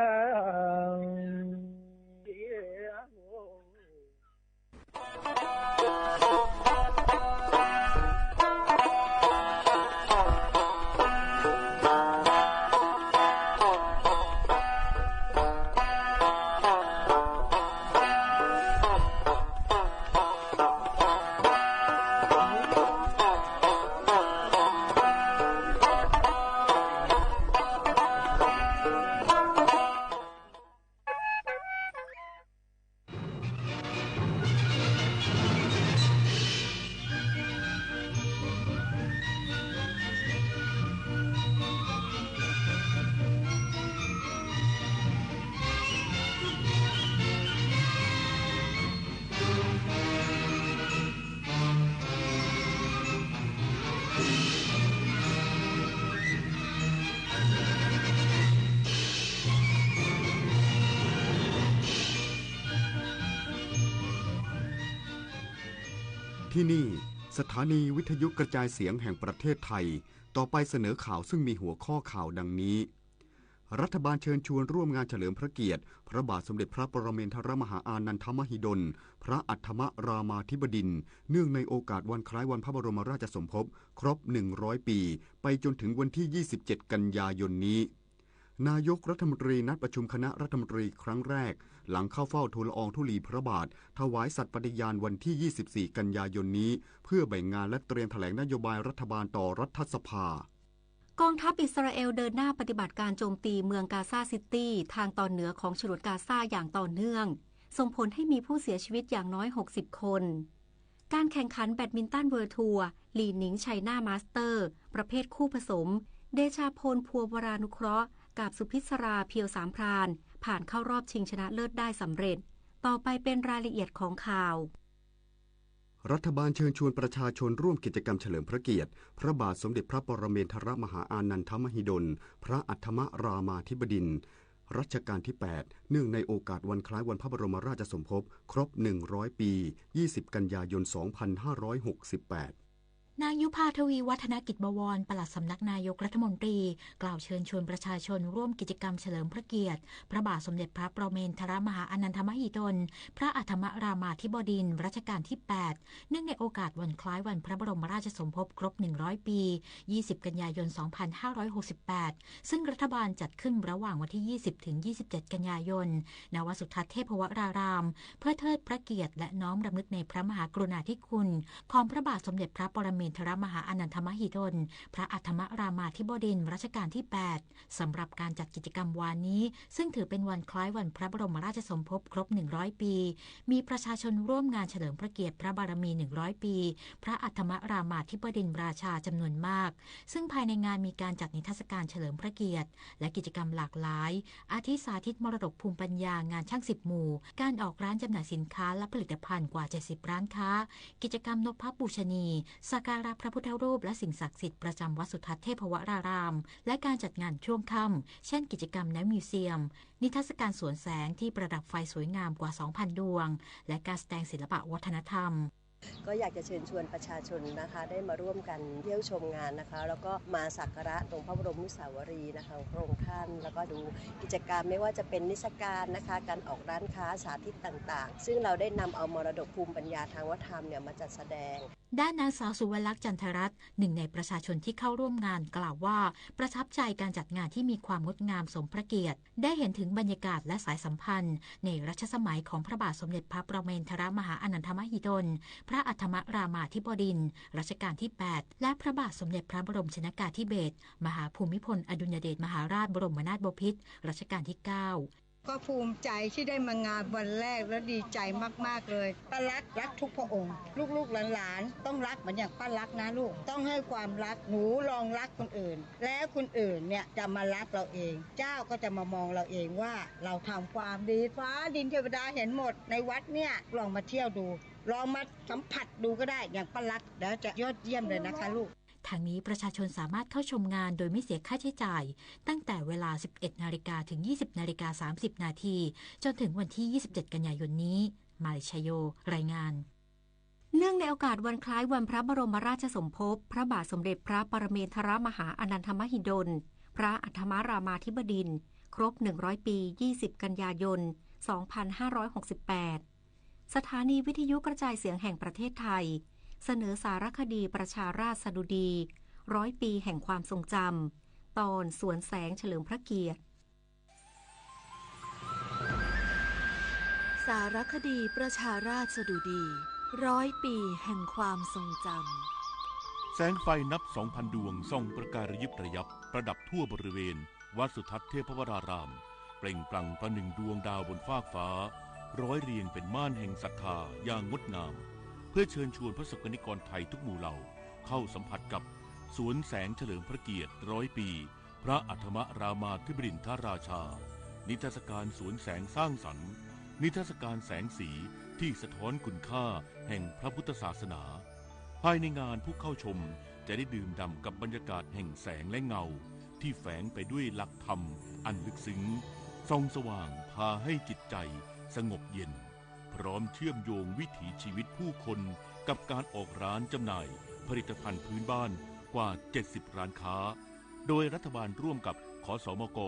ที่นี่สถานีวิทยุกระจายเสียงแห่งประเทศไทยต่อไปเสนอข่าวซึ่งมีหัวข้อข่าวดังนี้รัฐบาลเชิญชวนร่วมงานเฉลิมพระเกียรติพระบาทสมเด็จพระปรมินทรมหาอานันทมหิดลพระอัฏฐมรามาธิบดินทร์เนื่องในโอกาสวันคล้ายวันพระบรมราชสมภพครบ100 ปีไปจนถึงวันที่27 กันยายนนี้นายกรัฐมนตรีนัดประชุมคณะรัฐมนตรีครั้งแรกหลังเข้าเฝ้าทูลละอองธุลีพระบาทถวายสัตย์ปฏิญาณวันที่24 กันยายนนี้เพื่อแบ่งงานและเตรียมแถลงนโยบายรัฐบาลต่อรัฐสภากองทัพอิสราเอลเดินหน้าปฏิบัติการโจมตีเมืองกาซาซิตี้ทางตอนเหนือของฉนวนกาซาอย่างต่อเนื่องส่งผลให้มีผู้เสียชีวิตอย่างน้อย60 คนการแข่งขันแบดมินตันเวิลด์ทัวร์ลีหนิงไชน่ามาสเตอร์ประเภทคู่ผสมเดชาพลพัววรานุเคราะห์กับสุพิศราเพียวสามพรานผ่านเข้ารอบชิงชนะเลิศได้สำเร็จต่อไปเป็นรายละเอียดของข่าวรัฐบาลเชิญชวนประชาชนร่วมกิจกรรมเฉลิมพระเกียรติพระบาทสมเด็จพระปรมินทรมหาอานันทมหิดลพระอัฏฐมรามาธิบดินทร์รัชกาลที่ 8 เนื่องในโอกาสวันคล้ายวันพระบรมราชสมภพครบ100 ปี20 กันยายน 2568นางยุพาทวีวัฒนกิจบวรปลัดสำนักนายกรัฐมนตรีกล่าวเชิญชวนประชาชนร่วมกิจกรรมเฉลิมพระเกียรติพระบาทสมเด็จพระปรมินทรมหาอานันทมหิดลพระอัฏฐมรามาธิบดินทร์รัชกาลที่ 8 เนื่องในโอกาสวันคล้ายวันพระบรมราชสมภพครบ100 ปี20 กันยายน 2568ซึ่งรัฐบาลจัดขึ้นระหว่างวันที่20 ถึง 27 กันยายนณ วัดสุทัศน์เทพวรารามเพื่อเทิดพระเกียรติและน้อมรำลึกในพระมหากรุณาธิคุณของพระบาทสมเด็จพระปรมินทรมหาอานันทมหิดลพระอัฏฐมรามาธิบดินทร์รัชกาลที่ 8 สำหรับการจัดกิจกรรมวันนี้ซึ่งถือเป็นวันคล้ายวันพระบรมราชสมภพครบ100 ปีมีประชาชนร่วมงานเฉลิมพระเกียรติพระบารมี100 ปีพระอัฏฐมรามาธิบดินทร์ราชาจำนวนมากซึ่งภายในงานมีการจัดนิทรรศการเฉลิมพระเกียรติและกิจกรรมหลากหลายอาทิสาธิตมรดกภูมิปัญญางานช่าง10 หมู่การออกร้านจำหน่ายสินค้าและผลิตภัณฑ์กว่า70 ร้านค้ากิจกรรมนพบูชนีสักการะพระพุทธรูปและสิ่งศักดิ์สิทธิ์ประจำวัดสุทัศน์เทพวรารามและการจัดงานช่วงค่ำเช่นกิจกรรมณมิวเซียมนิทรรศการสวนแสงที่ประดับไฟสวยงามกว่า 2,000 ดวงและการแสดงศิลปะวัฒนธรรมก็อยากจะเชิญชวนประชาชนนะคะได้มาร่วมกันเที่ยวชมงานนะคะแล้วก็มาสักการะตรงพระบรมอนุสาวรีย์นะคะพระองค์ท่านแล้วก็ดูกิจกรรมไม่ว่าจะเป็นนิทรรศการนะคะการออกร้านค้าสาธิตต่างๆซึ่งเราได้นำเอามรดกภูมิปัญญาทางวัฒนธรรมเนี่ยมาจัดแสดงด้านนางสาวสุวรรณลักษณ์จันทรัตน์หนึ่งในประชาชนที่เข้าร่วมงานกล่าวว่าประทับใจการจัดงานที่มีความงดงามสมพระเกียรติได้เห็นถึงบรรยากาศและสายสัมพันธ์ในรัชสมัยของพระบาทสมเด็จพระปรมินทรมหาอานันทมหิดลพระอัฏฐมรามาธิบดินทร์รัชกาลที่ 8 และพระบาทสมเด็จพระบรมชนกาธิเบศรมหาภูมิพลอดุลยเดชมหาราชบรมนาถบพิตรรัชกาลที่ 9ก็ภูมิใจที่ได้มางานวันแรกและดีใจมากๆเลยป้ารักทุกพระองค์ลูกๆหลานๆต้องรักเหมือนอย่างป้ารักนะลูกต้องให้ความรักหนูลองรักคนอื่นแล้วคนอื่นเนี่ยจะมารักเราเองเจ้าก็จะมามองเราเองว่าเราทำความดีฟ้าดินเทวดาเห็นหมดในวัดเนี่ยลองมาเที่ยวดูลองมาสัมผัสดูก็ได้อย่างป้ารักแล้วจะยอดเยี่ยมเลยนะคะลูกทางนี้ประชาชนสามารถเข้าชมงานโดยไม่เสียค่าใช้จ่ายตั้งแต่เวลา 11 นาฬิกาถึง 20 นาฬิกา 30 นาทีจนถึงวันที่ 27 กันยายนนี้มาลิชโยรายงานเนื่องในโอกาสวันคล้ายวันพระบรมราชสมภพพระบาทสมเด็จพระปรมินทรมหาอานันทมหิดลพระอัฏฐมรามาธิบดินทร์ครบ100 ปี20 กันยายน 2568สถานีวิทยุกระจายเสียงแห่งประเทศไทยเสนอสารคดีประชาราษฎุดี100 ปีแห่งความทรงจำตอนสวนแสงเฉลิมพระเกียรติสารคดีประชาราษฎุดี100 ปีแห่งความทรงจำแสงไฟนับ 2,000 ดวงส่องประกายระยิบระยับประดับทั่วบริเวณวัดสุทัศน์เทพวรารามเปล่งปลั่งประหนึ่งดวงดาวบนฟากฟ้าร้อยเรียงเป็นม่านแห่งศรัทธาอย่างงดงามเพื่อเชิญชวนพระสกนิกรไทยทุกหมู่เหล่าเข้าสัมผัสกับสวนแสงเฉลิมพระเกียรติ100 ปีพระอัฏฐมรามาธิบดินทร์ราชานิทรรศการสวนแสงสร้างสรรค์นิทรรศการแสงสีที่สะท้อนคุณค่าแห่งพระพุทธศาสนาภายในงานผู้เข้าชมจะได้ดื่มด่ำกับบรรยากาศแห่งแสงและเงาที่แฝงไปด้วยหลักธรรมอันลึกซึ้งส่องสว่างพาให้จิตใจสงบเย็นพ พร้อมเชื่อมโยงวิถีชีวิตผู้คนกับการออกร้านจำหน่ายผลิตภัณฑ์พื้นบ้านกว่า 70 ร้านค้าโดยรัฐบาลร่วมกับขสมก.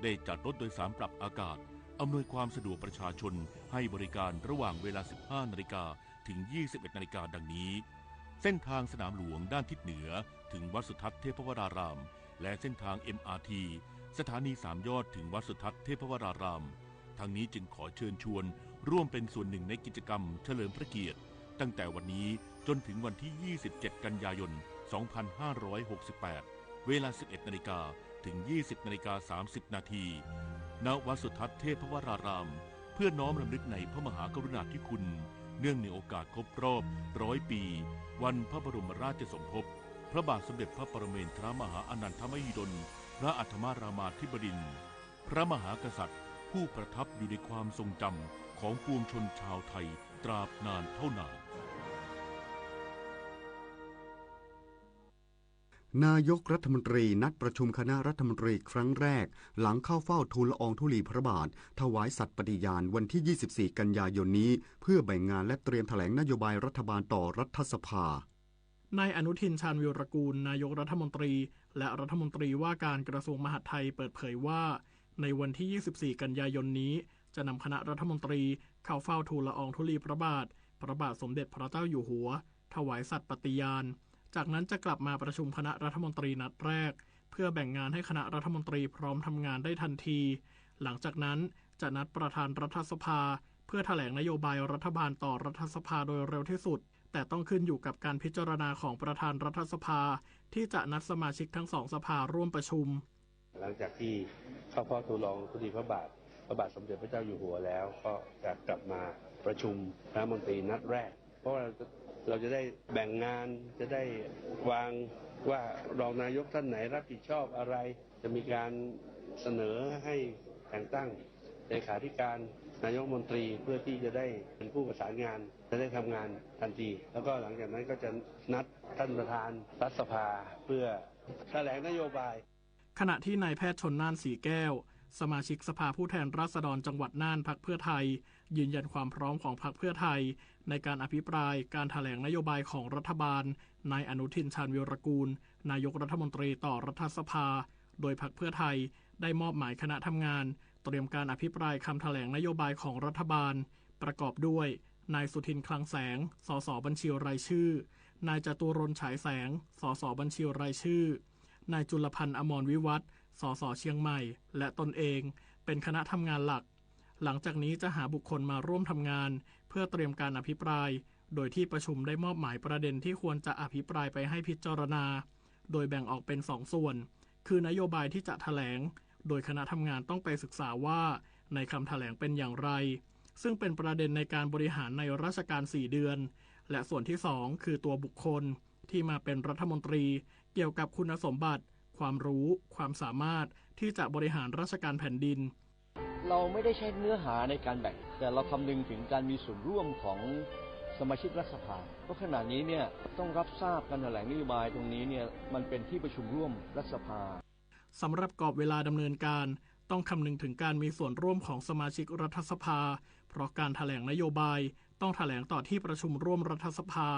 ได้จัดรถโดยสารปรับอากาศอำนวยความสะดวกประชาชนให้บริการระหว่างเวลา 15 นาฬิกาถึง 21 นาฬิกาดังนี้เส้นทางสนามหลวงด้านทิศเหนือถึงวัดสุทัศน์เทพวรารามและเส้นทาง MRT สถานี3 ยอดถึงวัดสุทัศน์เทพวรารามทั้งนี้จึงขอเชิญชวนร่วมเป็นส่วนหนึ่งในกิจกรรมเฉลิมพระเกียรติตั้งแต่วันนี้จนถึงวันที่ 27 กันยายน 2568 เวลา 11 นาฬิกาถึง 20 นาฬิกา 30 นาทีณ วัดสุทัศน์เทพวรารามเพื่อน้อมรำลึกในพระมหากรุณาธิคุณเนื่องในโอกาสครบรอบ100 ปีวันพระบรมราชสมภพพระบาทสมเด็จพระปรเมนทรมหาอนันทมหิดลพระอัฏฐมารามาธิบดินทร์พระมหากษัตริย์ผู้ประทับอยู่ในความทรงจำของปวงชนชาวไทยตราบนานเท่านานนายกรัฐมนตรีนัดประชุมคณะรัฐมนตรีครั้งแรกหลังเข้าเฝ้าทูลละอองธุลีพระบาทถวายสัตย์ปฏิญาณวันที่ 24 กันยายนนี้เพื่อแบ่งงานและเตรียมแถลงนโยบายรัฐบาลต่อรัฐสภานายอนุทินชาญวีรกูลนายกรัฐมนตรีและรัฐมนตรีว่าการกระทรวงมหาดไทยเปิดเผยว่าในวันที่ 24 กันยายนนี้จะนำคณะรัฐมนตรีเข้าเฝ้าทูลละอองธุลีพระบาทสมเด็จพระเจ้าอยู่หัวถวายสัตย์ปฏิญาณจากนั้นจะกลับมาประชุมคณะรัฐมนตรีนัดแรกเพื่อแบ่งงานให้คณะรัฐมนตรีพร้อมทำงานได้ทันทีหลังจากนั้นจะนัดประธานรัฐสภาเพื่อแถลงนโยบายรัฐบาลต่อรัฐสภาโดยเร็วที่สุดแต่ต้องขึ้นอยู่กับการพิจารณาของประธานรัฐสภาที่จะนัดสมาชิกทั้งสองสภาร่วมประชุมหลังจากที่เข้าเฝ้าทูลละอองธุลีพระบาทสมเด็จพระเจ้าอยู่หัวแล้วก็จะกลับมาประชุมรัฐมนตรีนัดแรกเพราะเราจะได้แบ่งงานจะได้วางว่ารองนายกท่านไหนรับผิดชอบอะไรจะมีการเสนอให้แต่งตั้งเลขาธิการนายกรัฐมนตรีเพื่อที่จะได้เป็นผู้ประสานงานจะได้ทำงานทันทีแล้วก็หลังจากนั้นก็จะนัดท่านประธานรัฐสภาเพื่อแถลงนโยบายขณะที่นายแพทย์ชลน่านสีแก้วสมาชิกสภาผู้แทนราษฎรจังหวัดน่านพรรคเพื่อไทยยืนยันความพร้อมของพรรคเพื่อไทยในการอภิปรายการแถลงนโยบายของรัฐบาลนายอนุทินชาญวีรกูลนายกรัฐมนตรีต่อรัฐสภาโดยพรรคเพื่อไทยได้มอบหมายคณะทำงานเตรียมการอภิปรายคำแถลงนโยบายของรัฐบาลประกอบด้วยนายสุทินคลังแสงสสบัญชีรายชื่อนายจตุรนต์ฉายแสงสสบัญชีรายชื่อนายจุลพันธ์อมรวิวัฒน์สสเชียงใหม่และตนเองเป็นคณะทำงานหลักหลังจากนี้จะหาบุคคลมาร่วมทำงานเพื่อเตรียมการอภิปรายโดยที่ประชุมได้มอบหมายประเด็นที่ควรจะอภิปรายไปให้พิจารณาโดยแบ่งออกเป็น2 ส่วนคือนโยบายที่จะแถลงโดยคณะทำงานต้องไปศึกษาว่าในคำแถลงเป็นอย่างไรซึ่งเป็นประเด็นในการบริหารในราชการ4 เดือนและส่วนที่2คือตัวบุคคลที่มาเป็นรัฐมนตรีเกี่ยวกับคุณสมบัติความรู้ความสามารถที่จะบริหารราชการแผ่นดินเราไม่ได้ใช้เนื้อหาในการแบ่งแต่เราคำนึงถึงการมีส่วนร่วมของสมาชิกรัฐสภาเพราะขณะนี้เนี่ยต้องรับทราบการแถลงนโยบายตรงนี้เนี่ยมันเป็นที่ประชุมร่วมรัฐสภาสำหรับกรอบเวลาดำเนินการต้องคำนึงถึงการมีส่วนร่วมของสมาชิกรัฐสภาเพราะการแถลงนโยบายต้องแถลงต่อที่ประชุมร่วมรัฐสภา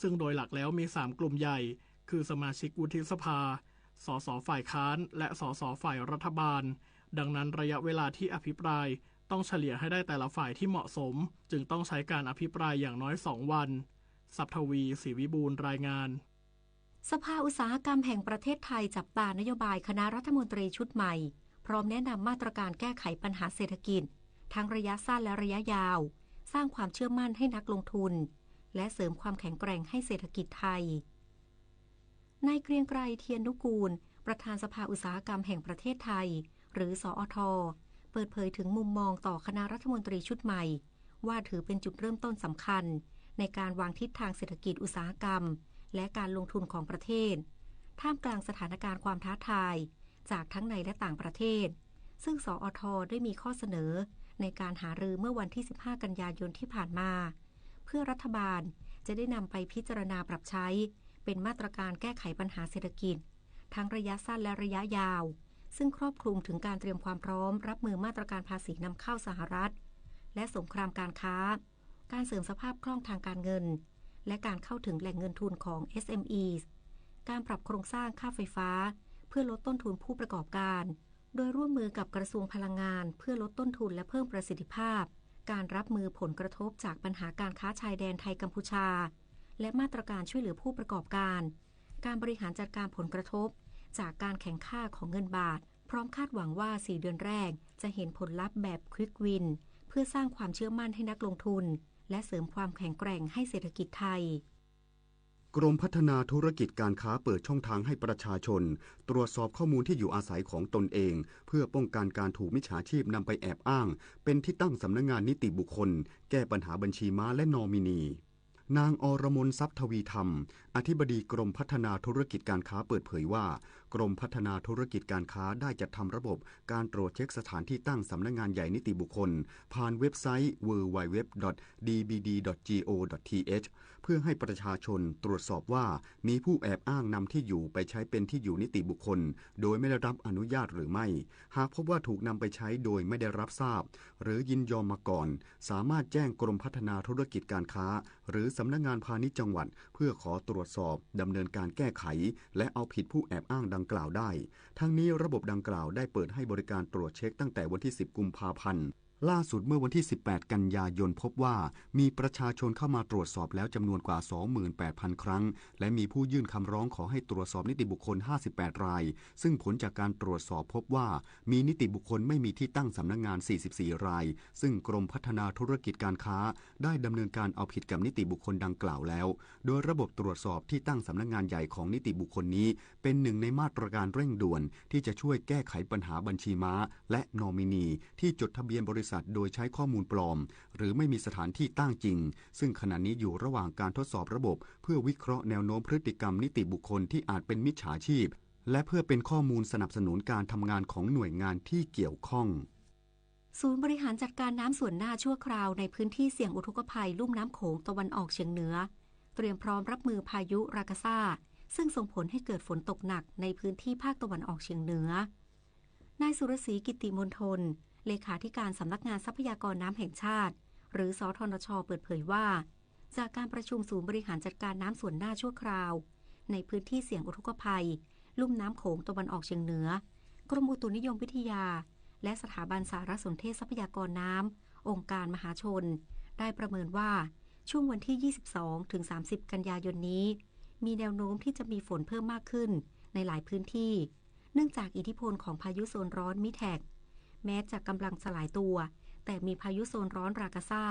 ซึ่งโดยหลักแล้วมี3 กลุ่มใหญ่คือสมาชิกวุฒิสภาสสฝ่ายค้านและสสฝ่ายรัฐบาลดังนั้นระยะเวลาที่อภิปรายต้องเฉลี่ยให้ได้แต่ละฝ่ายที่เหมาะสมจึงต้องใช้การอภิปรายอย่างน้อย2 วันศัพทวีศรีวิบูลย์รายงานสภาอุตสาหกรรมแห่งประเทศไทยจับตานโยบายคณะรัฐมนตรีชุดใหม่พร้อมแนะนำมาตรการแก้ไขปัญหาเศรษฐกิจทั้งระยะสั้นและระยะยาวสร้างความเชื่อมั่นให้นักลงทุนและเสริมความแข็งแกร่งให้เศรษฐกิจไทยนายเกรียงไกรเทียนนุกูลประธานสภาอุตสาหกรรมแห่งประเทศไทยหรือสอท.เปิดเผยถึงมุมมองต่อคณะรัฐมนตรีชุดใหม่ว่าถือเป็นจุดเริ่มต้นสำคัญในการวางทิศทางเศรษฐกิจอุตสาหกรรมและการลงทุนของประเทศท่ามกลางสถานการณ์ความท้าทายจากทั้งในและต่างประเทศซึ่งสอท.ได้มีข้อเสนอในการหารือเมื่อวันที่15 กันยายนที่ผ่านมาเพื่อรัฐบาลจะได้นำไปพิจารณาปรับใช้เป็นมาตรการแก้ไขปัญหาเศรษฐกิจทั้งระยะสั้นและระยะยาวซึ่งครอบคลุมถึงการเตรียมความพร้อมรับมือมาตรการภาษีนำเข้าสหรัฐและสงครามการค้า การเสริมสภาพคล่องทางการเงินและการเข้าถึงแหล่งเงินทุนของ SMEs การปรับโครงสร้างค่าไฟฟ้าเพื่อลดต้นทุนผู้ประกอบการโดยร่วมมือกับกระทรวงพลังงานเพื่อลดต้นทุนและเพิ่มประสิทธิภาพการรับมือผลกระทบจากปัญหาการค้าชายแดนไทยกัมพูชาและมาตรการช่วยเหลือผู้ประกอบการการบริหารจัดการผลกระทบจากการแข่งค่าของเงินบาทพร้อมคาดหวังว่า4 เดือนแรกจะเห็นผลลัพธ์แบบควิกวินเพื่อสร้างความเชื่อมั่นให้นักลงทุนและเสริมความแข็งแกร่งให้เศรษฐกิจไทยกรมพัฒนาธุรกิจการค้าเปิดช่องทางให้ประชาชนตรวจสอบข้อมูลที่อยู่อาศัยของตนเองเพื่อป้องกันการถูกมิจฉาชีพนำไปแอบอ้างเป็นที่ตั้งสำนักงานนิติบุคคลแก้ปัญหาบัญชีม้าและนอมินีนางอรมนทรัพย์ทวีธรรมอธิบดีกรมพัฒนาธุรกิจการค้าเปิดเผยว่ากรมพัฒนาธุรกิจการค้าได้จัดทำระบบการตรวจเช็คสถานที่ตั้งสำนักงานใหญ่นิติบุคคลผ่านเว็บไซต์ www.dbd.go.th เพื่อให้ประชาชนตรวจสอบว่ามีผู้แอบอ้างนำที่อยู่ไปใช้เป็นที่อยู่นิติบุคคลโดยไม่ได้รับอนุญาตหรือไม่หากพบว่าถูกนำไปใช้โดยไม่ได้รับทราบหรือยินยอมมาก่อนสามารถแจ้งกรมพัฒนาธุรกิจการค้าหรือสำนักงานพาณิชย์จังหวัดเพื่อขอตรวจสอบดำเนินการแก้ไขและเอาผิดผู้แอบอ้างดังกล่าวได้ทั้งนี้ระบบดังกล่าวได้เปิดให้บริการตรวจเช็คตั้งแต่วันที่10 กุมภาพันธ์ล่าสุดเมื่อวันที่ 18 กันยายนพบว่ามีประชาชนเข้ามาตรวจสอบแล้วจำนวนกว่า 28,000 ครั้งและมีผู้ยื่นคำร้องขอให้ตรวจสอบนิติบุคคล58 รายซึ่งผลจากการตรวจสอบพบว่ามีนิติบุคคลไม่มีที่ตั้งสำนักงาน44 รายซึ่งกรมพัฒนาธุรกิจการค้าได้ดำเนินการเอาผิดกับนิติบุคคลดังกล่าวแล้วโดยระบบตรวจสอบที่ตั้งสำนักงานใหญ่ของนิติบุคคลนี้เป็นหนึ่งในมาตรการเร่งด่วนที่จะช่วยแก้ไขปัญหาบัญชีม้าและนอมินีที่จดทะเบียนบริษัทโดยใช้ข้อมูลปลอมหรือไม่มีสถานที่ตั้งจริงซึ่งขณะนี้อยู่ระหว่างการทดสอบระบบเพื่อวิเคราะห์แนวโน้มพฤติกรรมนิติบุคคลที่อาจเป็นมิจฉาชีพและเพื่อเป็นข้อมูลสนับสนุนการทำงานของหน่วยงานที่เกี่ยวข้องศูนย์บริหารจัดการน้ำส่วนหน้าชั่วคราวในพื้นที่เสี่ยงอุทกภัยลุ่มน้ำโขงตะวันออกเฉียงเหนือเตรียมพร้อมรับมือพายุรากาซ่าซึ่งส่งผลให้เกิดฝนตกหนักในพื้นที่ภาคตะวันออกเฉียงเหนือนายสุรศรีกิติมณฑลเลขาธิการสำนักงานทรัพยากรน้ำแห่งชาติหรือสธนช.เปิดเผยว่าจากการประชุมศูนย์บริหารจัดการน้ำส่วนหน้าชั่วคราวในพื้นที่เสี่ยงอุทกภัยลุ่มน้ำโขงตะวันออกเฉียงเหนือกรมอุตุนิยมวิทยาและสถาบันสารสนเทศทรัพยากรน้ำองค์การมหาชนได้ประเมินว่าช่วงวันที่ 22-30 กันยายนนี้มีแนวโน้มที่จะมีฝนเพิ่มมากขึ้นในหลายพื้นที่เนื่องจากอิทธิพลของพายุโซนร้อนมิแท็กแม้จะกำลังสลายตัวแต่มีพายุโซนร้อนรากาซ่า